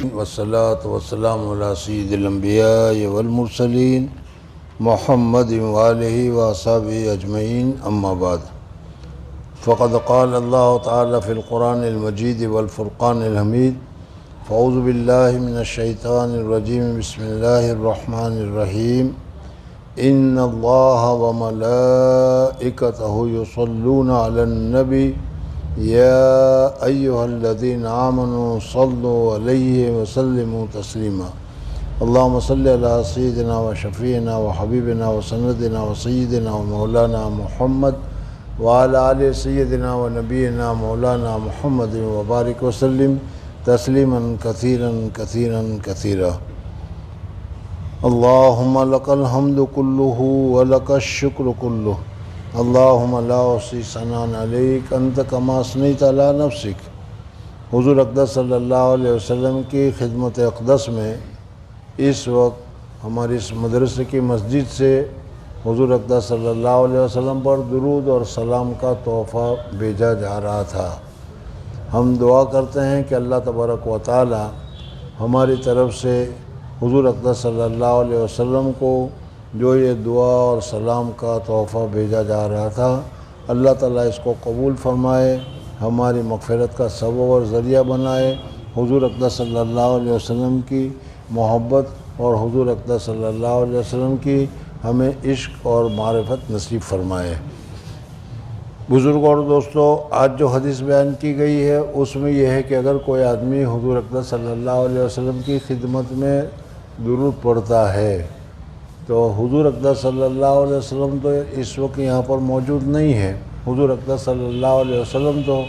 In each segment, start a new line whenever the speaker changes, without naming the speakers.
والصلاة والسلام على سيد الأنبياء والمرسلين محمد وآله وأصحابه أجمعين أما بعد فقد قال الله تعالى في القرآن المجيد والفرقان الحميد فأعوذ بالله من الشيطان الرجيم بسم الله الرحمن الرحيم إن الله وملائكته يصلون على النبي يا أيها الذين آمنوا صلوا عليه وسلموا تسليما اللهم صل على سيدنا وشفيعنا وحبيبنا وسندنا وسيدنا ومولانا محمد وعلى آل سيدنا ونبينا مولانا محمد وبارك وسلم تسليما كثيرا كثيرا كثيرا اللهم لك الحمد كله ولك الشكر كله اللهم لا احصي ثناء عليك انت كما اثنيت على نفسك۔ حضور اقدس صلی اللہ علیہ وسلم کی خدمت اقدس میں اس وقت ہماری اس مدرسے کی مسجد سے حضور اقدس صلی اللہ علیہ وسلم پر درود اور سلام کا تحفہ بھیجا جا رہا تھا۔ ہم دعا کرتے ہیں کہ اللہ تبارک و تعالی ہماری طرف سے حضور اقدس صلی اللہ علیہ وسلم کو جو یہ دعا اور سلام کا تحفہ بھیجا جا رہا تھا، اللہ تعالیٰ اس کو قبول فرمائے، ہماری مغفرت کا سبب اور ذریعہ بنائے، حضور اقدس صلی اللہ علیہ وسلم کی محبت اور حضور اقدس صلی اللہ علیہ وسلم کی ہمیں عشق اور معرفت نصیب فرمائے۔ بزرگ اور دوستو، آج جو حدیث بیان کی گئی ہے اس میں یہ ہے کہ اگر کوئی آدمی حضور اقدس صلی اللہ علیہ وسلم کی خدمت میں درود پڑھتا ہے تو حضور اقدس صلی اللہ علیہ وسلم تو اس وقت یہاں پر موجود نہیں ہے۔ حضور اقدس صلی اللہ علیہ وسلم تو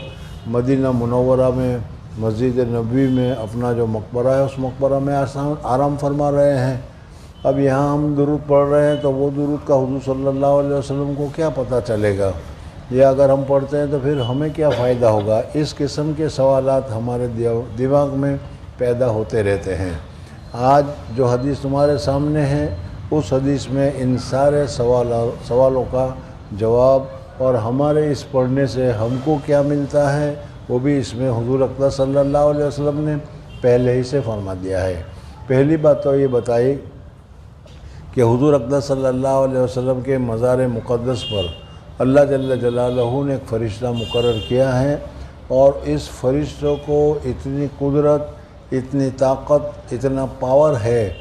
مدینہ منورہ میں مسجد نبوی میں اپنا جو مقبرہ ہے اس مقبرہ میں آرام فرما رہے ہیں۔ اب یہاں ہم درود پڑھ رہے ہیں تو وہ درود کا حضور صلی اللہ علیہ وسلم کو کیا پتہ چلے گا، یا اگر ہم پڑھتے ہیں تو پھر ہمیں کیا فائدہ ہوگا؟ اس قسم کے سوالات ہمارے دماغ میں پیدا ہوتے رہتے ہیں۔ آج جو حدیث تمہارے سامنے ہے اس حدیث میں ان سارے سوالوں کا جواب اور ہمارے اس پڑھنے سے ہم کو کیا ملتا ہے وہ بھی اس میں حضور اقدس صلی اللہ علیہ وسلم نے پہلے ہی سے فرما دیا ہے۔ پہلی بات تو یہ بتائی کہ حضور اقدس صلی اللہ علیہ وسلم کے مزار مقدس پر اللہ جل جلالہ نے ایک فرشتہ مقرر کیا ہے، اور اس فرشتوں کو اتنی قدرت، اتنی طاقت، اتنا پاور ہے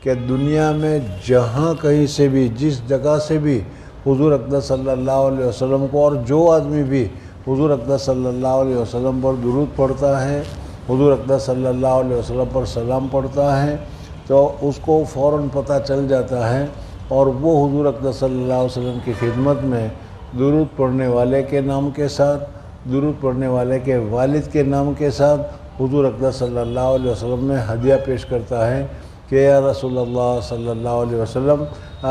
کہ دنیا میں جہاں کہیں سے بھی، جس جگہ سے بھی حضور اقدس صلی اللہ علیہ وسلم کو، اور جو آدمی بھی حضور اقدس صلی اللہ علیہ وسلم پر درود پڑھتا ہے، حضور اقدس صلی اللہ علیہ وسلم پر سلام پڑھتا ہے، تو اس کو فوراً پتہ چل جاتا ہے، اور وہ حضور اقدس صلی اللہ علیہ وسلم کی خدمت میں درود پڑھنے والے کے نام کے ساتھ، درود پڑھنے والے کے والد کے نام کے ساتھ حضور اقدس صلی اللہ علیہ وسلم میں ہدیہ پیش کرتا ہے کہ یا رسول اللہ صلی اللہ علیہ وسلم،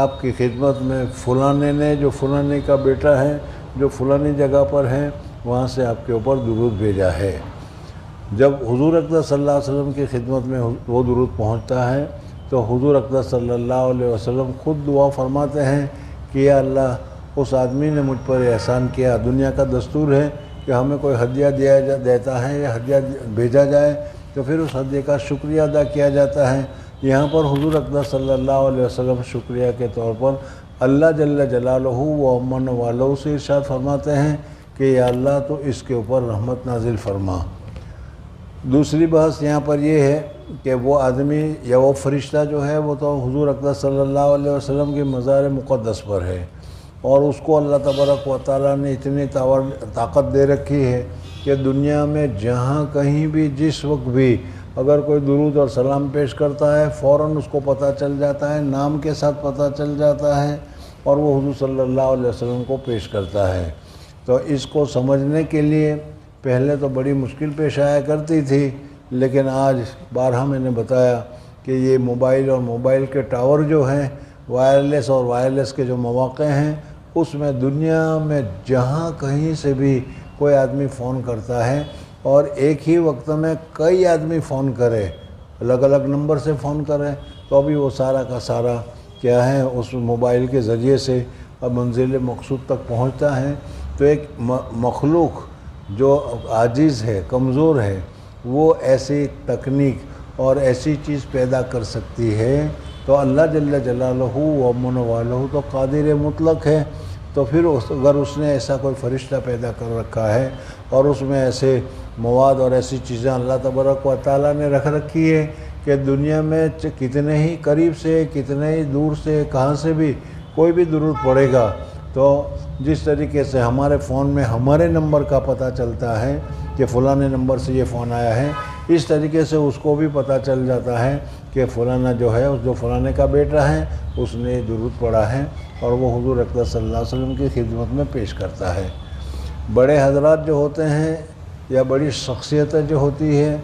آپ کی خدمت میں فلانے نے، جو فلانے کا بیٹا ہے، جو فلانی جگہ پر ہے، وہاں سے آپ کے اوپر درود بھیجا ہے۔ جب حضور اقدس صلی اللہ علیہ وسلم کی خدمت میں وہ درود پہنچتا ہے تو حضور اقدس صلی اللہ علیہ وسلم خود دعا فرماتے ہیں کہ یا اللہ، اس آدمی نے مجھ پر احسان کیا۔ دنیا کا دستور ہے کہ ہمیں کوئی ہدیہ دیتا ہے یا ہدیہ بھیجا جائے تو پھر اس ہدیے کا شکریہ ادا کیا جاتا ہے۔ یہاں پر حضور اقدس صلی اللہ علیہ وسلم شکریہ کے طور پر اللہ جل جلالہ و امن والوں سے ارشاد فرماتے ہیں کہ یا اللہ تو اس کے اوپر رحمت نازل فرما۔ دوسری بحث یہاں پر یہ ہے کہ وہ آدمی یا وہ فرشتہ جو ہے وہ تو حضور اقدس صلی اللہ علیہ وسلم کے مزار مقدس پر ہے، اور اس کو اللہ تبارک و تعالیٰ نے اتنی طاقت دے رکھی ہے کہ دنیا میں جہاں کہیں بھی، جس وقت بھی اگر کوئی درود اور سلام پیش کرتا ہے فوراً اس کو پتہ چل جاتا ہے، نام کے ساتھ پتہ چل جاتا ہے، اور وہ حضور صلی اللہ علیہ وسلم کو پیش کرتا ہے۔ تو اس کو سمجھنے کے لیے پہلے تو بڑی مشکل پیش آیا کرتی تھی، لیکن آج بارہا میں نے بتایا کہ یہ موبائل اور موبائل کے ٹاور جو ہیں، وائرلیس اور وائرلیس کے جو مواقع ہیں، اس میں دنیا میں جہاں کہیں سے بھی کوئی آدمی فون کرتا ہے، اور ایک ہی وقت میں کئی آدمی فون کرے، الگ الگ نمبر سے فون کرے، تو ابھی وہ سارا کا سارا کیا ہے اس موبائل کے ذریعے سے اب منزل مقصود تک پہنچتا ہے۔ تو ایک مخلوق جو عاجز ہے، کمزور ہے، وہ ایسی تکنیک اور ایسی چیز پیدا کر سکتی ہے تو اللہ جل جلالہ و من والہ تو قادر مطلق ہے۔ تو پھر اگر اس نے ایسا کوئی فرشتہ پیدا کر رکھا ہے اور اس میں ایسے مواد اور ایسی چیزیں اللہ تبارک و تعالیٰ نے رکھ رکھی ہے کہ دنیا میں کتنے ہی قریب سے کتنے ہی دور سے کہاں سے بھی کوئی بھی درود پڑے گا تو جس طریقے سے ہمارے فون میں ہمارے نمبر کا پتہ چلتا ہے کہ فلانے نمبر سے یہ فون آیا ہے، اس طریقے سے اس کو بھی پتہ چل جاتا ہے کہ فلانا جو ہے جو فلانے کا بیٹا ہے اس نے درود پڑھا ہے اور وہ حضور اکرم صلی اللہ علیہ وسلم کی خدمت میں پیش کرتا ہے۔ بڑے حضرات جو ہوتے ہیں یا بڑی شخصیتیں جو ہوتی ہے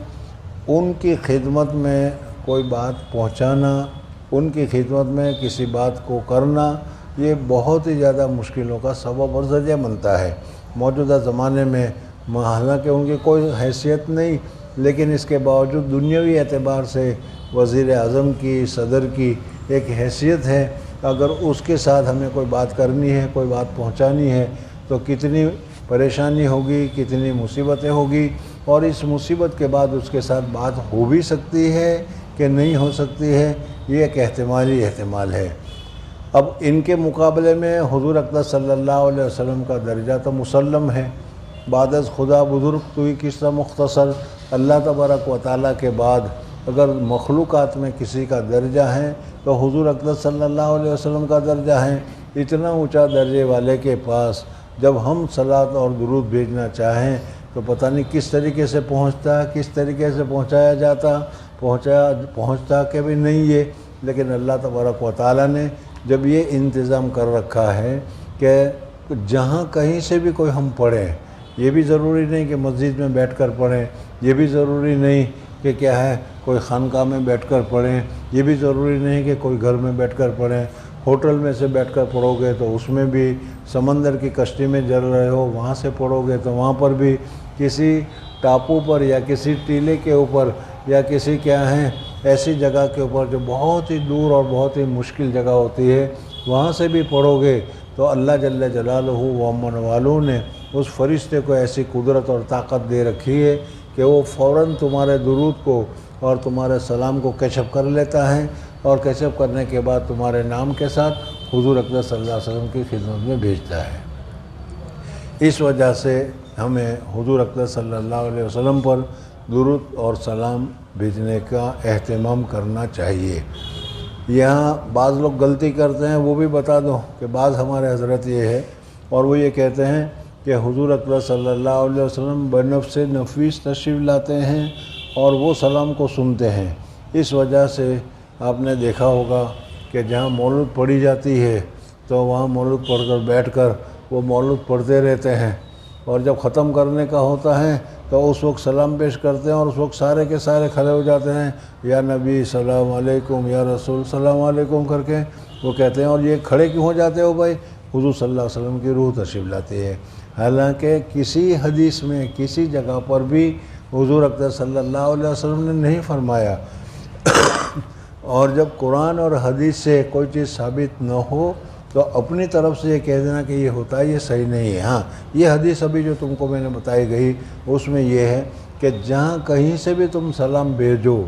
ان کی خدمت میں کوئی بات پہنچانا، ان کی خدمت میں کسی بات کو کرنا یہ بہت ہی زیادہ مشکلوں کا سبب اور ذریعہ بنتا ہے۔ موجودہ زمانے میں حالانکہ ان کی کوئی حیثیت نہیں، لیکن اس کے باوجود دنیاوی اعتبار سے وزیر اعظم کی، صدر کی ایک حیثیت ہے۔ اگر اس کے ساتھ ہمیں کوئی بات کرنی ہے، کوئی بات پہنچانی ہے تو کتنی پریشانی ہوگی، کتنی مصیبتیں ہوگی، اور اس مصیبت کے بعد اس کے ساتھ بات ہو بھی سکتی ہے کہ نہیں ہو سکتی ہے، یہ ایک احتمال ہے۔ اب ان کے مقابلے میں حضور اکرم صلی اللہ علیہ وسلم کا درجہ تو مسلم ہے۔ بعد از خدا بزرگ تو ہی کس طرح مختصر، اللہ تبارک و تعالیٰ کے بعد اگر مخلوقات میں کسی کا درجہ ہے تو حضور اکرم صلی اللہ علیہ وسلم کا درجہ ہے۔ اتنا اونچا درجے والے کے پاس جب ہم صلاۃ اور درود بھیجنا چاہیں تو پتہ نہیں کس طریقے سے پہنچتا، کس طریقے سے پہنچایا جاتا، پہنچتا کہ بھی نہیں یہ، لیکن اللہ تبارک و تعالیٰ نے جب یہ انتظام کر رکھا ہے کہ جہاں کہیں سے بھی کوئی ہم پڑھیں، یہ بھی ضروری نہیں کہ مسجد میں بیٹھ کر پڑھیں، یہ بھی ضروری نہیں کہ کیا ہے کوئی خانقاہ میں بیٹھ کر پڑھیں، یہ بھی ضروری نہیں کہ کوئی گھر میں بیٹھ کر پڑھیں، ہوٹل میں سے بیٹھ کر پڑھو گے تو اس میں بھی، سمندر کی کشتی میں چل رہے ہو وہاں سے پڑھو گے تو وہاں پر بھی، کسی ٹاپو پر یا کسی ٹیلے کے اوپر یا کسی کیا ہے ایسی جگہ کے اوپر جو بہت ہی دور اور بہت ہی مشکل جگہ ہوتی ہے وہاں سے بھی پڑھو گے تو اللہ جل جلالہ و من والوں نے اس فرشتے کو ایسی قدرت اور طاقت دے رکھی ہے کہ وہ فوراً تمہارے درود کو اور تمہارے سلام کو کیچ اپ کر لیتا ہے، اور کیچ اپ کرنے کے بعد تمہارے نام کے ساتھ حضور اکرم صلی اللہ علیہ وسلم کی خدمت میں بھیجتا ہے۔ اس وجہ سے ہمیں حضور اکرم صلی اللہ علیہ وسلم پر درود اور سلام بھیجنے کا اہتمام کرنا چاہیے۔ یہاں بعض لوگ غلطی کرتے ہیں، وہ بھی بتا دو کہ بعض ہمارے حضرت یہ ہے اور وہ یہ کہتے ہیں کہ حضور اکرم صلی اللہ علیہ وسلم بنفس نفیس تشریف لاتے ہیں اور وہ سلام کو سنتے ہیں۔ اس وجہ سے آپ نے دیکھا ہوگا کہ جہاں مولود پڑھی جاتی ہے تو وہاں مولود پڑھ کر بیٹھ کر وہ مولود پڑھتے رہتے ہیں، اور جب ختم کرنے کا ہوتا ہے تو اس وقت سلام پیش کرتے ہیں اور اس وقت سارے کے سارے کھڑے ہو جاتے ہیں، یا نبی سلام علیکم، یا رسول سلام علیکم کر کے وہ کہتے ہیں۔ اور یہ کھڑے کیوں ہو جاتے ہو بھائی؟ حضور صلی اللہ علیہ وسلم کی روح تشریف لاتی ہے۔ حالانکہ کسی حدیث میں کسی جگہ پر بھی حضور اکرم صلی اللہ علیہ وسلم نے نہیں فرمایا، اور جب قرآن اور حدیث سے کوئی چیز ثابت نہ ہو تو اپنی طرف سے یہ کہہ دینا کہ یہ ہوتا ہے، یہ صحیح نہیں ہے۔ ہاں، یہ حدیث ابھی جو تم کو میں نے بتائی گئی اس میں یہ ہے کہ جہاں کہیں سے بھی تم سلام بھیجو،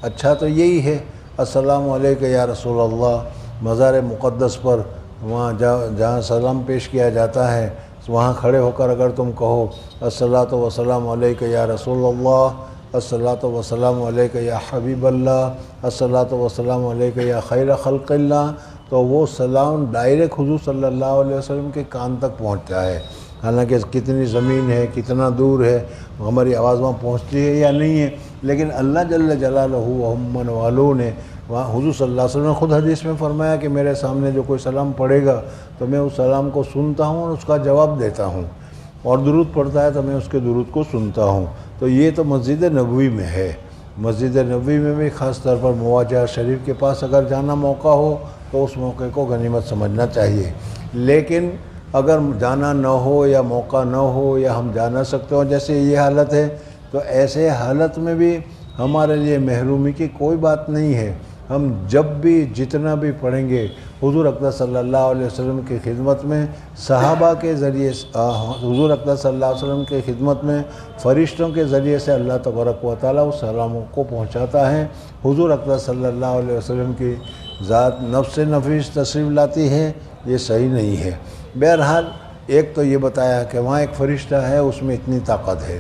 اچھا تو یہی ہے السلام علیکم یا رسول اللہ، مزار مقدس پر وہاں جہاں سلام پیش کیا جاتا ہے وہاں کھڑے ہو کر اگر تم کہو الصلاۃ والسلام علیک یا رسول اللہ، الصلاۃ والسلام علیک یا حبیب اللہ، الصلاۃ والسلام علیک یا خیر خلق اللہ، تو وہ سلام ڈائریکٹ حضور صلی اللہ علیہ وسلم کے کان تک پہنچتا ہے۔ حالانکہ کتنی زمین ہے، کتنا دور ہے، ہماری آواز وہاں پہنچتی ہے یا نہیں ہے، لیکن اللہ جل جلالہ و من والوں نے وہاں حضور صلی اللہ علیہ وسلم نے خود حدیث میں فرمایا کہ میرے سامنے جو کوئی سلام پڑھے گا تو میں اس سلام کو سنتا ہوں اور اس کا جواب دیتا ہوں، اور درود پڑھتا ہے تو میں اس کے درود کو سنتا ہوں۔ تو یہ تو مسجد نبوی میں ہے۔ مسجد نبوی میں بھی خاص طور پر مواجہ شریف کے پاس اگر جانا موقع ہو تو اس موقع کو غنیمت سمجھنا چاہیے، لیکن اگر جانا نہ ہو یا موقع نہ ہو یا ہم جا نہ سکتے ہوں جیسے یہ حالت ہے، تو ایسے حالت میں بھی ہمارے لیے محرومی کی کوئی بات نہیں ہے۔ ہم جب بھی جتنا بھی پڑھیں گے حضور اقدس صلی اللہ علیہ وسلم کی خدمت میں، صحابہ کے ذریعے حضور اقدس صلی اللہ علیہ وسلم کی خدمت میں فرشتوں کے ذریعے سے اللہ تبارک و تعالیٰ اس سلاموں کو پہنچاتا ہے۔ حضور اقدس صلی اللہ علیہ وسلم کی ذات نفس نفیس تشریف لاتی ہے، یہ صحیح نہیں ہے۔ بہرحال ایک تو یہ بتایا کہ وہاں ایک فرشتہ ہے، اس میں اتنی طاقت ہے۔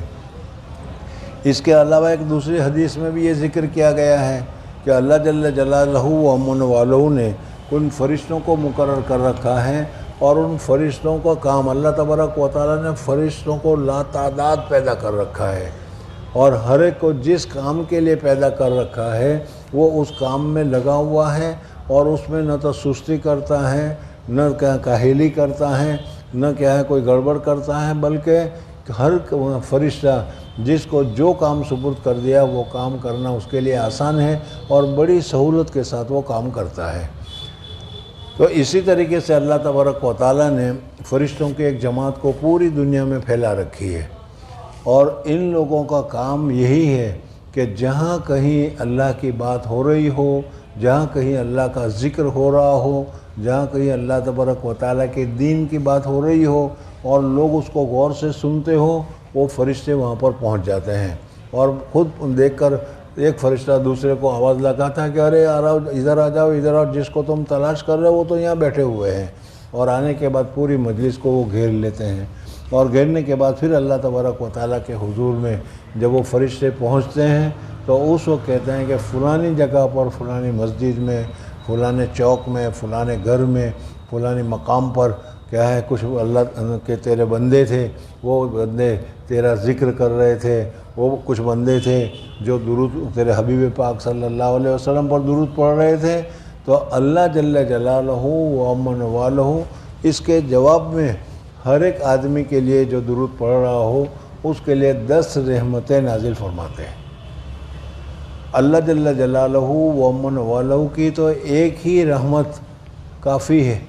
اس کے علاوہ ایک دوسری حدیث میں بھی یہ ذکر کیا گیا ہے کہ اللہ جل جلالہ و امن والہ نے ان فرشتوں کو مقرر کر رکھا ہے، اور ان فرشتوں کا کام اللہ تبارک و تعالیٰ نے فرشتوں کو لا تعداد پیدا کر رکھا ہے، اور ہر ایک کو جس کام کے لیے پیدا کر رکھا ہے وہ اس کام میں لگا ہوا ہے، اور اس میں نہ تو سستی کرتا ہے، نہ کاہلی کرتا ہے، نہ کیا ہے کوئی گڑبڑ کرتا ہے، بلکہ ہر فرشتہ جس کو جو کام سپرد کر دیا وہ کام کرنا اس کے لیے آسان ہے، اور بڑی سہولت کے ساتھ وہ کام کرتا ہے۔ تو اسی طریقے سے اللہ تبارک و تعالیٰ نے فرشتوں کی ایک جماعت کو پوری دنیا میں پھیلا رکھی ہے، اور ان لوگوں کا کام یہی ہے کہ جہاں کہیں اللہ کی بات ہو رہی ہو، جہاں کہیں اللہ کا ذکر ہو رہا ہو، جہاں کہیں اللہ تبارک و تعالیٰ کے دین کی بات ہو رہی ہو اور لوگ اس کو غور سے سنتے ہو، وہ فرشتے وہاں پر پہنچ جاتے ہیں، اور خود دیکھ کر ایک فرشتہ دوسرے کو آواز لگاتا ہے کہ ارے ادھر آ جاؤ، ادھر آؤ، جس کو تم تلاش کر رہے ہو وہ تو یہاں بیٹھے ہوئے ہیں، اور آنے کے بعد پوری مجلس کو وہ گھیر لیتے ہیں، اور گھیرنے کے بعد پھر اللہ تبارک و تعالیٰ کے حضور میں جب وہ فرشتے پہنچتے ہیں تو اس وقت کہتے ہیں کہ فلانی جگہ پر، فلانی مسجد میں، فلانے چوک میں، فلانے گھر میں، فلانی مقام پر کیا ہے کچھ اللہ کے تیرے بندے تھے، وہ بندے تیرا ذکر کر رہے تھے، وہ کچھ بندے تھے جو درود تیرے حبیب پاک صلی اللہ علیہ وسلم پر درود پڑھ رہے تھے۔ تو اللہ جل جلالہ و امن والہ اس کے جواب میں ہر ایک آدمی کے لیے جو درود پڑھ رہا ہو اس کے لیے 10 رحمتیں نازل فرماتے ہیں۔ اللہ جل جلالہ و امن والہ کی تو ایک ہی رحمت کافی ہے،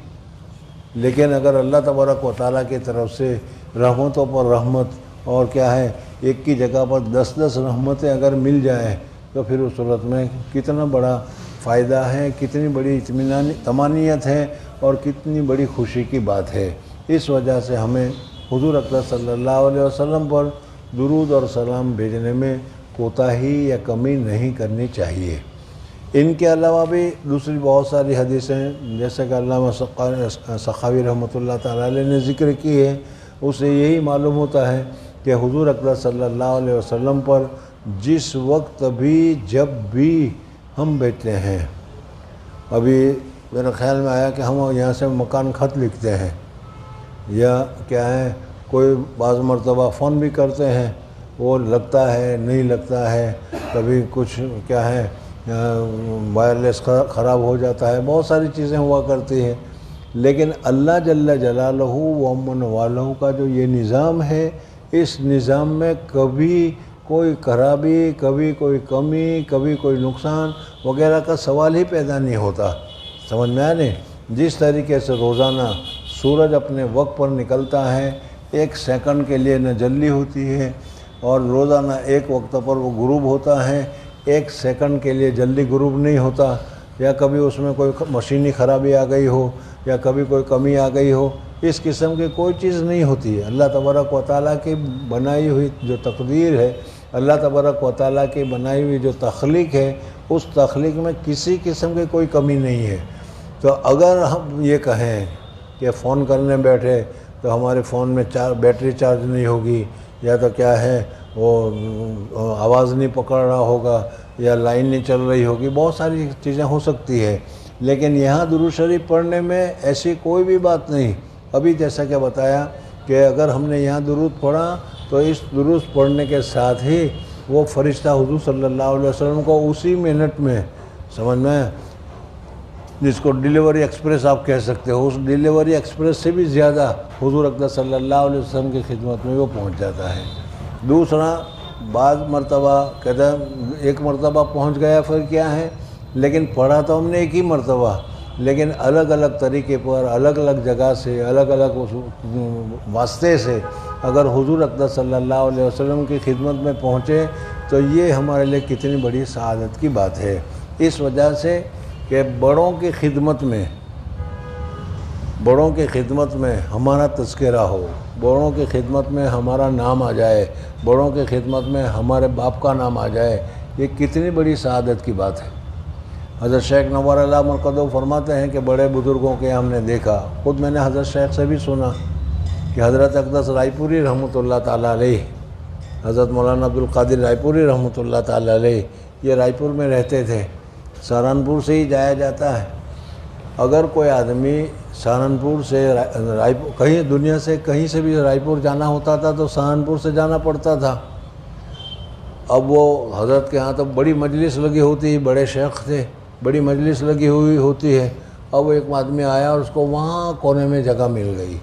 لیکن اگر اللہ تبارک و تعالیٰ کی طرف سے رحمتوں پر رحمت، اور کیا ہے ایک کی جگہ پر 10 رحمتیں اگر مل جائیں تو پھر اس صورت میں کتنا بڑا فائدہ ہے، کتنی بڑی اطمینان طمانینت ہے، اور کتنی بڑی خوشی کی بات ہے۔ اس وجہ سے ہمیں حضور اقدس صلی اللہ علیہ وسلم پر درود اور سلام بھیجنے میں کوتاہی یا کمی نہیں کرنی چاہیے۔ ان کے علاوہ بھی دوسری بہت ساری حدیثیں جیسے کہ علامہ سخاوی رحمۃ اللہ تعالیٰ علیہ نے ذکر کی ہے، اس سے یہی معلوم ہوتا ہے کہ حضور اقدس صلی اللہ علیہ وسلم پر جس وقت بھی جب بھی ہم بیٹھتے ہیں، ابھی میرے خیال میں آیا کہ ہم یہاں سے مکان خط لکھتے ہیں، یا کیا ہے کوئی بعض مرتبہ فون بھی کرتے ہیں، وہ لگتا ہے نہیں لگتا ہے، کبھی کچھ کیا ہے وائرلیس خراب ہو جاتا ہے، بہت ساری چیزیں ہوا کرتی ہیں، لیکن اللہ جل جلالہ و امن والہ کا جو یہ نظام ہے، اس نظام میں کبھی کوئی خرابی، کبھی کوئی کمی، کبھی کوئی نقصان وغیرہ کا سوال ہی پیدا نہیں ہوتا۔ سمجھ میں آنے جس طریقے سے روزانہ سورج اپنے وقت پر نکلتا ہے، 1 سیکنڈ کے لیے نہ جلدی ہوتی ہے، اور روزانہ ایک وقت پر وہ غروب ہوتا ہے، 1 سیکنڈ کے لیے جلدی غروب نہیں ہوتا، یا کبھی اس میں کوئی مشینی خرابی آ گئی ہو، یا کبھی کوئی کمی آ گئی ہو، اس قسم کی کوئی چیز نہیں ہوتی ہے۔ اللہ تبارک و تعالیٰ کی بنائی ہوئی جو تقدیر ہے، اللہ تبارک و تعالیٰ کی بنائی ہوئی جو تخلیق ہے، اس تخلیق میں کسی قسم کی کوئی کمی نہیں ہے۔ تو اگر ہم یہ کہیں کہ فون کرنے بیٹھے تو ہمارے فون میں بیٹری چارج نہیں ہوگی، یا تو کیا ہے وہ آواز نہیں پکڑ رہا ہوگا، یا لائن نہیں چل رہی ہوگی، بہت ساری چیزیں ہو سکتی ہے، لیکن یہاں درود شریف پڑھنے میں ایسی کوئی بھی بات نہیں۔ ابھی جیسا کہ بتایا کہ اگر ہم نے یہاں درود پڑھا تو اس درود پڑھنے کے ساتھ ہی وہ فرشتہ حضور صلی اللہ علیہ وسلم کو اسی منٹ میں، سمجھ میں، جس کو ڈیلیوری ایکسپریس آپ کہہ سکتے ہو، اس ڈیلیوری ایکسپریس سے بھی زیادہ حضور اقدس صلی اللہ علیہ وسلم کی خدمت میں وہ پہنچ جاتا ہے۔ دوسرا، بعض مرتبہ کہتا ہے 1 مرتبہ پہنچ گیا پھر کیا ہے، لیکن پڑھا تو ہم نے 1 ہی مرتبہ، لیکن الگ الگ طریقے پر، الگ الگ جگہ سے، الگ الگ واسطے سے اگر حضور اقدس صلی اللہ علیہ وسلم کی خدمت میں پہنچے تو یہ ہمارے لیے کتنی بڑی سعادت کی بات ہے۔ اس وجہ سے کہ بڑوں کی خدمت میں ہمارا تذکرہ ہو، بڑوں کی خدمت میں ہمارا نام آ جائے، بڑوں کی خدمت میں ہمارے باپ کا نام آ جائے، یہ کتنی بڑی سعادت کی بات ہے۔ حضرت شیخ نور اللہ مرقدہ فرماتے ہیں کہ بڑے بزرگوں کے ہم نے دیکھا، خود میں نے حضرت شیخ سے بھی سنا کہ حضرت اقدس رائے پوری رحمۃ اللہ تعالیٰ علیہ، حضرت مولانا عبدالقادر رائے پوری رحمۃ اللہ تعالیٰ علیہ، یہ رائے پور میں رہتے تھے۔ سہارنپور سے ہی جایا جاتا ہے۔ اگر کوئی آدمی سہارنپور سے کہیں دنیا سے کہیں سے بھی رائے پور جانا ہوتا تھا تو سہارنپور سے جانا پڑتا تھا۔ اب وہ حضرت کے ہاں تو بڑی مجلس لگی ہوتی ہے، بڑے شیخ تھے، بڑی مجلس لگی ہوئی ہوتی ہے۔ اب ایک آدمی آیا اور اس کو وہاں کونے میں جگہ مل گئی۔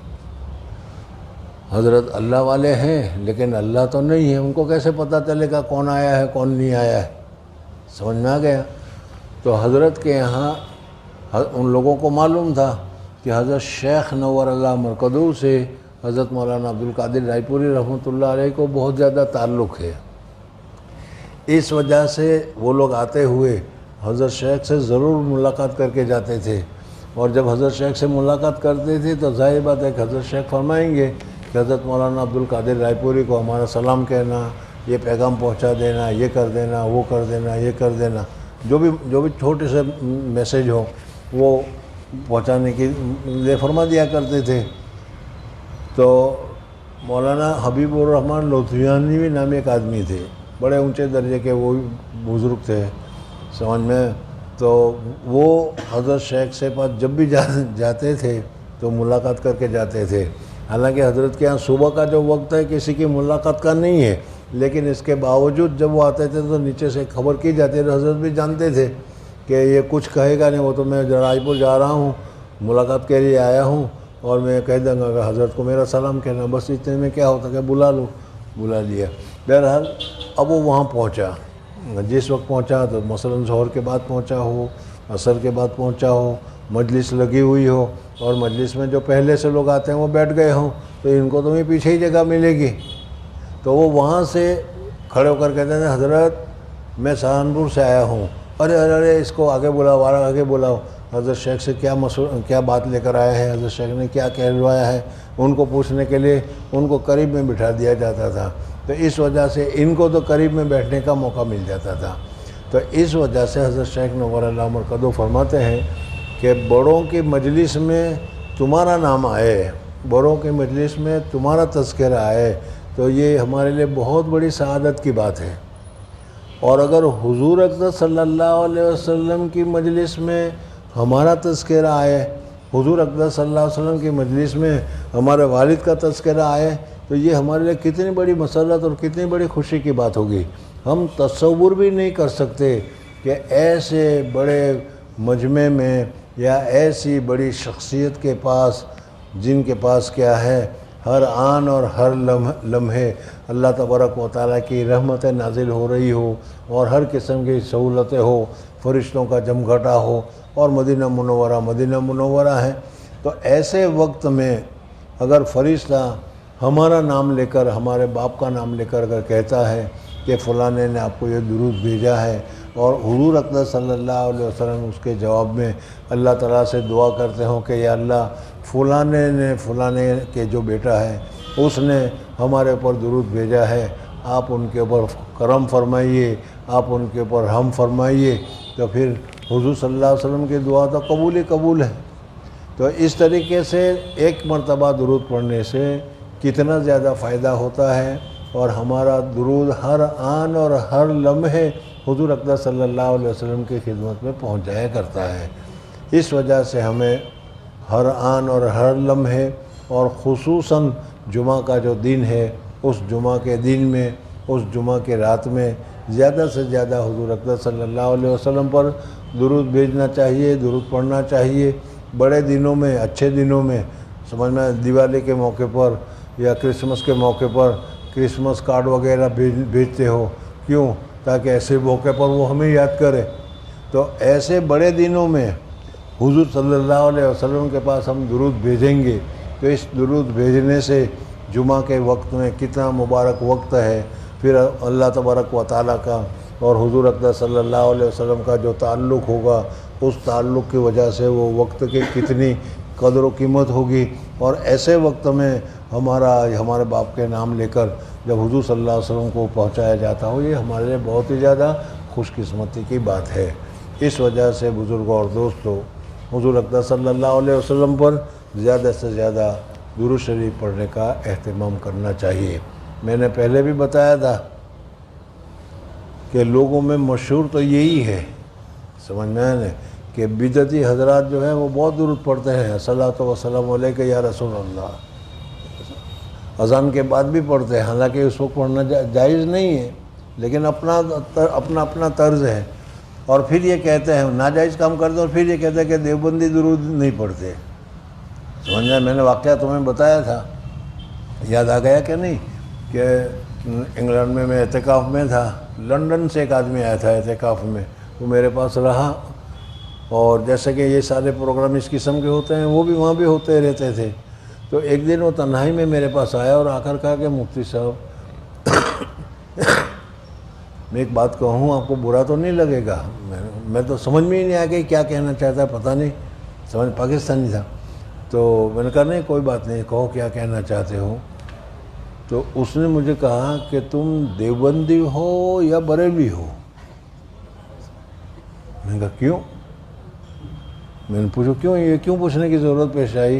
حضرت اللہ والے ہیں لیکن اللہ تو نہیں ہے، ان کو کیسے پتہ چلے گا کون آیا ہے کون نہیں آیا ہے؟ سمجھ میں آ گیا؟ تو حضرت کے یہاں ان لوگوں کو معلوم تھا کہ حضرت شیخ نور اللہ مرقدہ سے حضرت مولانا عبدالقادر رائے پوری رحمۃ اللہ علیہ کو بہت زیادہ تعلق ہے۔ اس وجہ سے وہ لوگ آتے ہوئے حضرت شیخ سے ضرور ملاقات کر کے جاتے تھے، اور جب حضرت شیخ سے ملاقات کرتے تھے تو ظاہر بات ہے کہ حضرت شیخ فرمائیں گے کہ حضرت مولانا عبدالقادر رائے پوری کو ہمارا سلام کہنا، یہ پیغام پہنچا دینا، یہ کر دینا، وہ کر دینا، یہ کر دینا، جو بھی چھوٹے سے میسیج ہو وہ پہنچانے کے لیے فرما دیا کرتے تھے۔ تو مولانا حبیب الرحمن لدھیانوی نام ایک آدمی تھے، بڑے اونچے درجے کے وہ بزرگ تھے، سمجھ میں؟ تو وہ حضرت شیخ سے پاس جب بھی جاتے تھے تو ملاقات کر کے جاتے تھے۔ حالانکہ حضرت کے یہاں صبح کا جو وقت ہے کسی کی ملاقات کا نہیں ہے، لیکن اس کے باوجود جب وہ آتے تھے تو نیچے سے خبر کی جاتی ہے، تو حضرت بھی جانتے تھے کہ یہ کچھ کہے گا نہیں، وہ تو میں رائے پور جا رہا ہوں، ملاقات کے لیے آیا ہوں، اور میں کہہ دوں گا کہ حضرت کو میرا سلام کہنا، بس اتنے میں کیا ہوتا کہ بلا لیا۔ بہرحال اب وہ وہاں پہنچا، جس وقت پہنچا تو مثلاً ظہر کے بعد پہنچا ہو، عصر کے بعد پہنچا ہو، مجلس لگی ہوئی ہو، اور مجلس میں جو پہلے سے لوگ آتے ہیں وہ بیٹھ گئے ہوں، تو ان کو تو بھی پیچھے ہی جگہ ملے گی۔ تو وہ وہاں سے کھڑے ہو کر کہتے ہیں حضرت میں سہارنپور سے آیا ہوں، ارے اس کو آگے بلاؤ، آگے بلاؤ۔ حضرت شیخ سے کیا بات لے کر آیا ہے، حضرت شیخ نے کیا کہلوایا ہے، ان کو پوچھنے کے لیے ان کو قریب میں بٹھا دیا جاتا تھا۔ تو اس وجہ سے ان کو تو قریب میں بیٹھنے کا موقع مل جاتا تھا۔ تو اس وجہ سے حضرت شیخ نور اللہ مرقدہ فرماتے ہیں کہ بڑوں کی مجلس میں تمہارا نام آئے، بڑوں کی مجلس میں تمہارا تذکرہ آئے، تو یہ ہمارے لیے بہت بڑی سعادت کی بات ہے۔ اور اگر حضور اقدس صلی اللہ علیہ وسلم کی مجلس میں ہمارا تذکرہ آئے، حضور اقدس صلی اللہ علیہ وسلم کی مجلس میں ہمارے والد کا تذکرہ آئے، تو یہ ہمارے لیے کتنی بڑی مسرت اور کتنی بڑی خوشی کی بات ہوگی۔ ہم تصور بھی نہیں کر سکتے کہ ایسے بڑے مجمع میں یا ایسی بڑی شخصیت کے پاس، جن کے پاس کیا ہے، ہر آن اور ہر لمحے اللہ تبارک و تعالیٰ کی رحمتیں نازل ہو رہی ہو، اور ہر قسم کی سہولتیں ہو، فرشتوں کا جمگھٹا ہو، اور مدینہ منورہ ہے۔ تو ایسے وقت میں اگر فرشتہ ہمارا نام لے کر، ہمارے باپ کا نام لے کر اگر کہتا ہے کہ فلاں نے آپ کو یہ درود بھیجا ہے، اور حضور اقدس صلی اللہ علیہ وسلم اس کے جواب میں اللہ تعالیٰ سے دعا کرتے ہوں کہ یا اللہ فلاں کے جو بیٹا ہے اس نے ہمارے اوپر درود بھیجا ہے، آپ ان کے اوپر کرم فرمائیے، آپ ان کے اوپر رحم فرمائیے، تو پھر حضور صلی اللہ علیہ وسلم کی دعا تو قبول ہے۔ تو اس طریقے سے ایک مرتبہ درود پڑھنے سے کتنا زیادہ فائدہ ہوتا ہے، اور ہمارا درود ہر آن اور ہر لمحے حضور اقدس صلی اللہ علیہ وسلم کی خدمت میں پہنچ جایا کرتا ہے۔ اس وجہ سے ہمیں ہر آن اور ہر لمحے، اور خصوصاً جمعہ کا جو دن ہے، اس جمعہ کے دن میں، اس جمعہ کے رات میں زیادہ سے زیادہ حضور اقدس صلی اللہ علیہ وسلم پر درود بھیجنا چاہیے، درود پڑھنا چاہیے۔ بڑے دنوں میں، اچھے دنوں میں، سمجھ میں دیوالی کے موقع پر یا کرسمس کے موقع پر کرسمس کارڈ وغیرہ بھیجتے ہو، کیوں؟ تاکہ ایسے موقع پر وہ ہمیں یاد کرے۔ تو ایسے بڑے دنوں میں حضور صلی اللہ علیہ وسلم کے پاس ہم درود بھیجیں گے، تو اس درود بھیجنے سے جمعہ کے وقت میں کتنا مبارک وقت ہے، پھر اللہ تبارک و تعالیٰ کا اور حضور اقدس صلی اللہ علیہ وسلم کا جو تعلق ہوگا اس تعلق کی وجہ سے وہ وقت کی کتنی قدر و قیمت ہوگی، اور ایسے وقت میں ہمارے باپ کے نام لے کر جب حضور صلی اللہ علیہ وسلم کو پہنچایا جاتا ہو، یہ ہمارے لیے بہت ہی زیادہ خوش قسمتی کی بات ہے۔ اس وجہ سے بزرگوں اور دوستوں، حضور اقدس صلی اللہ علیہ وسلم پر زیادہ سے زیادہ درود شریف پڑھنے کا اہتمام کرنا چاہیے۔ میں نے پہلے بھی بتایا تھا کہ لوگوں میں مشہور تو یہی ہے، سمجھ میں آئے کہ بدعتی حضرات جو ہیں وہ بہت درود پڑھتے ہیں، الصلاۃ والسلام علیک یا رسول اللہ، اذان کے بعد بھی پڑھتے ہیں، حالانکہ اس وقت پڑھنا جائز نہیں ہے، لیکن اپنا طرز ہے۔ اور پھر یہ کہتے ہیں ناجائز کام کرتے ہیں، اور پھر یہ کہتے ہیں کہ دیوبندی درود نہیں پڑھتے۔ سمجھ میں، میں نے واقعہ تمہیں بتایا تھا، یاد آ گیا کہ نہیں، کہ انگلینڈ میں اعتکاف میں تھا، لندن سے ایک آدمی آیا تھا اعتکاف میں، وہ میرے پاس رہا، اور جیسے کہ یہ سارے پروگرام اس قسم کے ہوتے ہیں وہ بھی وہاں بھی ہوتے رہتے تھے۔ تو ایک دن وہ تنہائی میں میرے پاس آیا اور آ کر کہا کہ مفتی صاحب میں ایک بات کہوں، آپ کو برا تو نہیں لگے گا؟ میں تو سمجھ میں ہی نہیں آیا کہ کیا کہنا چاہتا ہے، پتہ نہیں، سمجھ پاکستانی تھا۔ تو میں نے کہا نہیں کوئی بات نہیں، کہو کیا کہنا چاہتے ہو۔ تو اس نے مجھے کہا کہ تم دیوبندی ہو یا بریلوی ہو؟ میں نے کہا کیوں؟ میں نے پوچھا کیوں، یہ کیوں پوچھنے کی ضرورت پیش آئی؟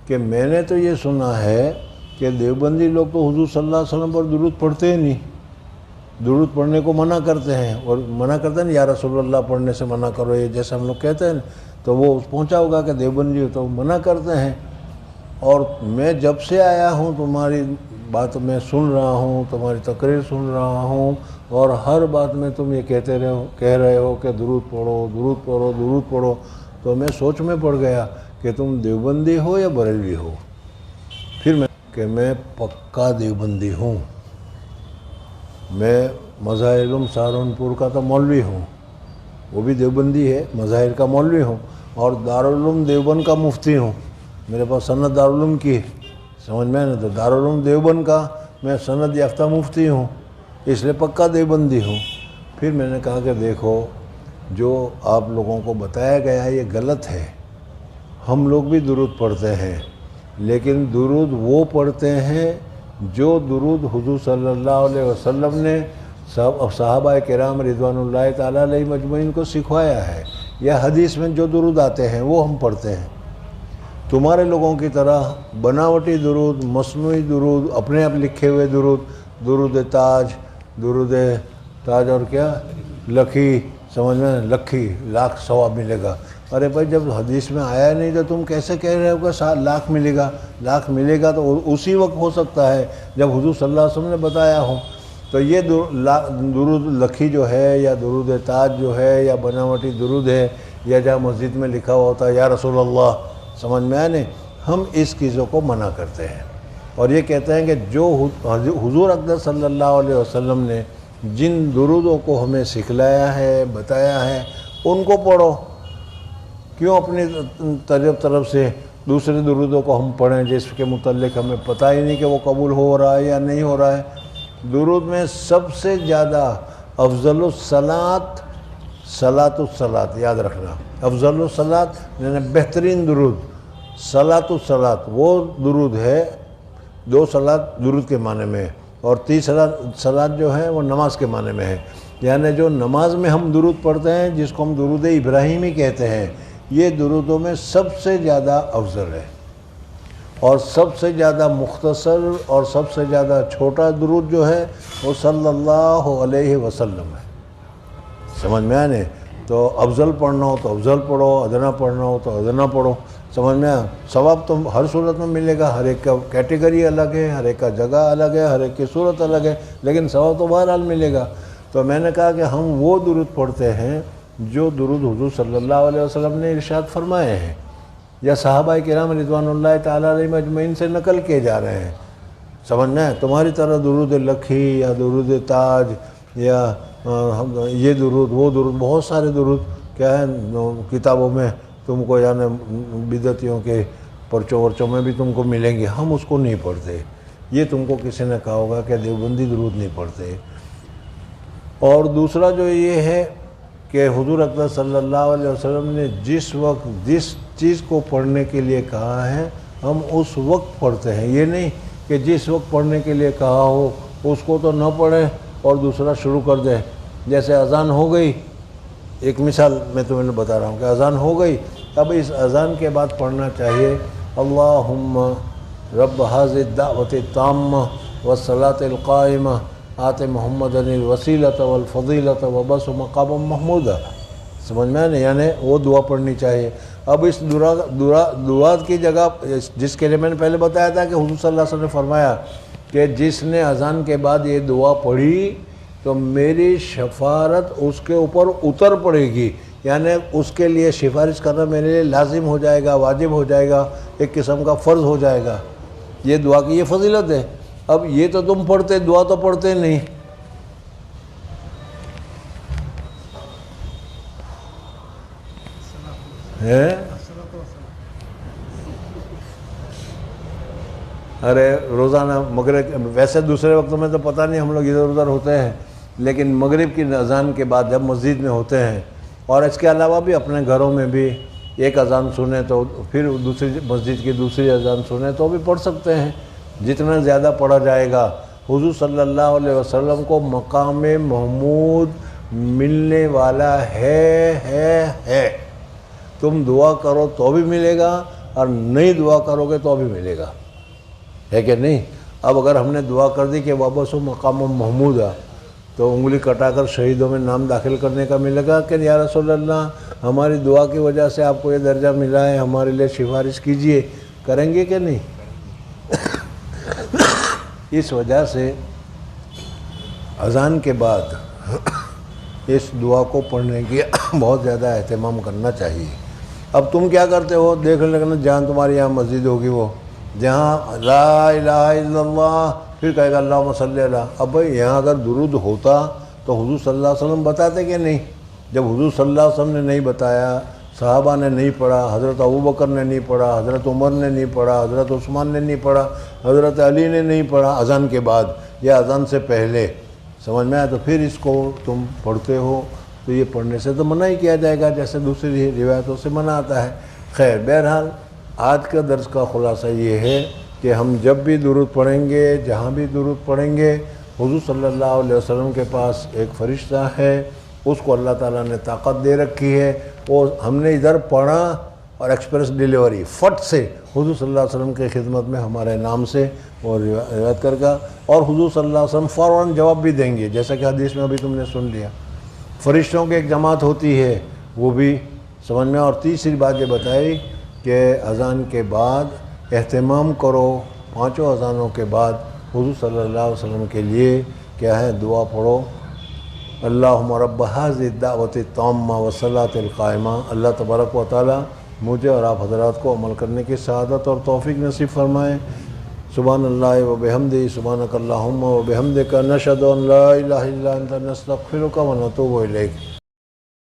کہ میں نے تو یہ سنا ہے کہ دیوبندی لوگ تو حضور صلی اللہ علیہ وسلم پر درود پڑھتے ہی نہیں، درود پڑھنے کو منع کرتے ہیں، اور منع کرتے ہیں یا رسول اللہ پڑھنے سے منع کرو، یہ جیسے ہم لوگ کہتے ہیں، تو وہ پہنچا ہوگا کہ دیوبندی تو منع کرتے ہیں۔ اور میں جب سے آیا ہوں تمہاری بات میں سن رہا ہوں، تمہاری تقریر سن رہا ہوں، اور ہر بات میں تم یہ کہہ رہے ہو کہ درود پڑھو درود پڑھو درود پڑھو، تو میں سوچ میں پڑ گیا کہ تم دیوبندی ہو یا بریلوی ہو۔ پھر میں پکا دیوبندی ہوں، میں مظاہر علوم سہارنپور کا تو مولوی ہوں، وہ بھی دیوبندی ہے، مظاہر کا مولوی ہوں، اور دارالعلوم دیوبند کا مفتی ہوں، میرے پاس سند دارالعلوم کی، سمجھ میں نہیں، تو دارالعلوم دیوبند کا میں سند یافتہ مفتی ہوں، اس لیے پکا دیوبندی ہوں۔ پھر میں نے کہا کہ دیکھو جو آپ لوگوں کو بتایا گیا ہے یہ غلط ہے، ہم لوگ بھی درود پڑھتے ہیں، لیکن درود وہ پڑھتے ہیں جو درود حضور صلی اللہ علیہ وسلم نے صحابہ کرام رضوان اللہ تعالیٰ علیہ مجمعین کو سکھوایا ہے، یا حدیث میں جو درود آتے ہیں وہ ہم پڑھتے ہیں۔ تمہارے لوگوں کی طرح بناوٹی درود، مصنوعی درود، اپنے آپ لکھے ہوئے درود تاج اور کیا لکھی، سمجھ میں لکھی لاکھ ثواب ملے گا۔ ارے بھائی جب حدیث میں آیا نہیں تو تم کیسے کہہ رہے ہو کہ لاکھ ملے گا تو اسی وقت ہو سکتا ہے جب حضور صلی اللہ علیہ وسلم نے بتایا ہو۔ تو یہ درود لکھی جو ہے، یا درود تاج جو ہے، یا بناوٹی درود ہے، یا جہاں مسجد میں لکھا ہوا ہوتا ہے یا رسول اللہ، سمجھ میں آئے نہیں، ہم اس چیزوں کو منع کرتے ہیں، اور یہ کہتے ہیں کہ جو حضور اقدس صلی اللہ علیہ وسلم نے جن درودوں کو ہمیں سکھلایا ہے، بتایا ہے، ان کو پڑھو، کیوں اپنی طرف سے دوسرے درودوں کو ہم پڑھیں جس کے متعلق ہمیں پتہ ہی نہیں کہ وہ قبول ہو رہا ہے یا نہیں ہو رہا ہے۔ درود میں سب سے زیادہ افضل الصلاۃ یاد رکھنا، افضل الصلاۃ یعنی بہترین درود، الصلاۃ وہ درود ہے، دو صلاۃ درود کے معنی میں ہے، اور تیسرا صلاۃ جو ہے وہ نماز کے معنی میں ہے، یعنی جو نماز میں ہم درود پڑھتے ہیں جس کو ہم درود ابراہیمی کہتے ہیں، یہ درودوں میں سب سے زیادہ افضل ہے، اور سب سے زیادہ مختصر اور سب سے زیادہ چھوٹا درود جو ہے وہ صلی اللہ علیہ وسلم ہے، سمجھ میں آنے۔ تو افضل پڑھنا ہو تو افضل پڑھو، ادنا پڑھنا ہو تو ادنا پڑھو، سمجھ میں ثواب تو ہر صورت میں ملے گا، ہر ایک کا کیٹیگری الگ ہے، ہر ایک کا جگہ الگ ہے، ہر ایک کی صورت الگ ہے، لیکن ثواب تو بہرحال ملے گا۔ تو میں نے کہا کہ ہم وہ درود پڑھتے ہیں جو درود حضور صلی اللہ علیہ وسلم نے ارشاد فرمائے ہیں، یا صحابہ کرام رضوان اللہ تعالیٰ علیہ مجمعین سے نقل کیے جا رہے ہیں، سمجھنا ہے۔ تمہاری طرح درود لکھی یا درود تاج یا یہ درود وہ درود، بہت سارے درود کیا ہے کتابوں میں تم کو، یعنی بدعتیوں کے پرچوں ورچوں میں بھی تم کو ملیں گے، ہم اس کو نہیں پڑھتے۔ یہ تم کو کسی نے کہا ہوگا کہ دیوبندی درود نہیں پڑھتے، اور دوسرا جو یہ ہے کہ حضور اکرم صلی اللہ علیہ وسلم نے جس وقت جس چیز کو پڑھنے کے لیے کہا ہے ہم اس وقت پڑھتے ہیں، یہ نہیں کہ جس وقت پڑھنے کے لیے کہا ہو اس کو تو نہ پڑھیں اور دوسرا شروع کر دیں۔ جیسے اذان ہو گئی، ایک مثال میں تمہیں بتا رہا ہوں کہ اذان ہو گئی، اب اس اذان کے بعد پڑھنا چاہیے اللہم رب ھذی الدعوۃ التامہ والصلاۃ القائمہ آت محمد الوسیلۃ والفضیلۃ وبعثہ مقاما محمودا۔ سمجھ میں نہیں؟ یعنی وہ دعا پڑھنی چاہیے۔ اب اس دعا کی جگہ جس کے لیے میں نے پہلے بتایا تھا کہ حضور صلی اللہ علیہ وسلم نے فرمایا کہ جس نے اذان کے بعد یہ دعا پڑھی تو میری شفاعت اس کے اوپر اتر پڑے گی، یعنی اس کے لیے سفارش کرنا میرے لیے لازم ہو جائے گا، واجب ہو جائے گا، ایک قسم کا فرض ہو جائے گا۔ یہ دعا کی یہ فضیلت ہے۔ اب یہ تو تم پڑھتے، دعا تو پڑھتے نہیں۔ ارے روزانہ مغرب، ویسے دوسرے وقتوں میں تو پتہ نہیں ہم لوگ ادھر ادھر ہوتے ہیں، لیکن مغرب کی اذان کے بعد جب مسجد میں ہوتے ہیں اور اس کے علاوہ بھی اپنے گھروں میں بھی ایک اذان سنیں تو پھر دوسری مسجد کی دوسری اذان سنیں تو بھی پڑھ سکتے ہیں، جتنا زیادہ پڑھا جائے گا۔ حضور صلی اللہ علیہ وسلم کو مقام محمود ملنے والا ہے۔ تم دعا کرو تو بھی ملے گا اور نہیں دعا کرو گے تو بھی ملے گا، ہے کہ نہیں؟ اب اگر ہم نے دعا کر دی کہ وابس مقام محمود تو انگلی کٹا کر شہیدوں میں نام داخل کرنے کا ملے گا کہ یا رسول اللہ ہماری دعا کی وجہ سے آپ کو یہ درجہ ملا ہے، ہمارے لیے سفارش کیجئے، کریں گے کہ نہیں؟ اس وجہ سے اذان کے بعد اس دعا کو پڑھنے کی بہت زیادہ اہتمام کرنا چاہیے۔ اب تم کیا کرتے ہو؟ دیکھ لینا جہاں تمہاری یہاں مسجد ہوگی وہ جہاں لا الہ الا اللہ پھر کہے گا اللہم صلی علی۔ اب بھائی یہاں اگر درود ہوتا تو حضور صلی اللہ علیہ وسلم بتاتے کہ نہیں؟ جب حضور صلی اللہ علیہ وسلم نے نہیں بتایا، صحابہ نے نہیں پڑھا، حضرت ابوبکر نے نہیں پڑھا، حضرت عمر نے نہیں پڑھا، حضرت عثمان نے نہیں پڑھا، حضرت علی نے نہیں پڑھا اذان کے بعد یا اذان سے پہلے، سمجھ میں آیا؟ تو پھر اس کو تم پڑھتے ہو تو یہ پڑھنے سے تو منع ہی کیا جائے گا، جیسے دوسری روایتوں سے منع آتا ہے۔ خیر، بہرحال آج کا درس کا خلاصہ یہ ہے کہ ہم جب بھی درود پڑھیں گے، جہاں بھی درود پڑھیں گے، حضور صلی اللہ علیہ وسلم کے پاس ایک فرشتہ ہے، اس کو اللہ تعالیٰ نے طاقت دے رکھی ہے، اور ہم نے ادھر پڑھا اور ایکسپریس ڈیلیوری فٹ سے حضور صلی اللہ علیہ وسلم کی خدمت میں ہمارے نام سے اور روایت کر کا، اور حضور صلی اللہ علیہ وسلم فوراً جواب بھی دیں گے، جیسا کہ حدیث میں ابھی تم نے سن لیا۔ فرشتوں کی ایک جماعت ہوتی ہے وہ بھی سمجھ میں۔ اور تیسری بات یہ بتائی کہ اذان کے بعد اہتمام کرو، پانچوں اذانوں کے بعد حضور صلی اللہ علیہ وسلم کے لیے کیا ہے؟ دعا پڑھو، اللہم رب ھذی الدعوۃ التامہ والصلاۃ القائمہ۔ اللہ تبارک و تعالی مجھے اور آپ حضرات کو عمل کرنے کی سعادت اور توفیق نصیب فرمائے۔ سبحان اللہ و بحمدہ، سبحانک اللہم و بحمدک، نشہد ان لا الہ الا انت، نستغفرک و نتوب الیک۔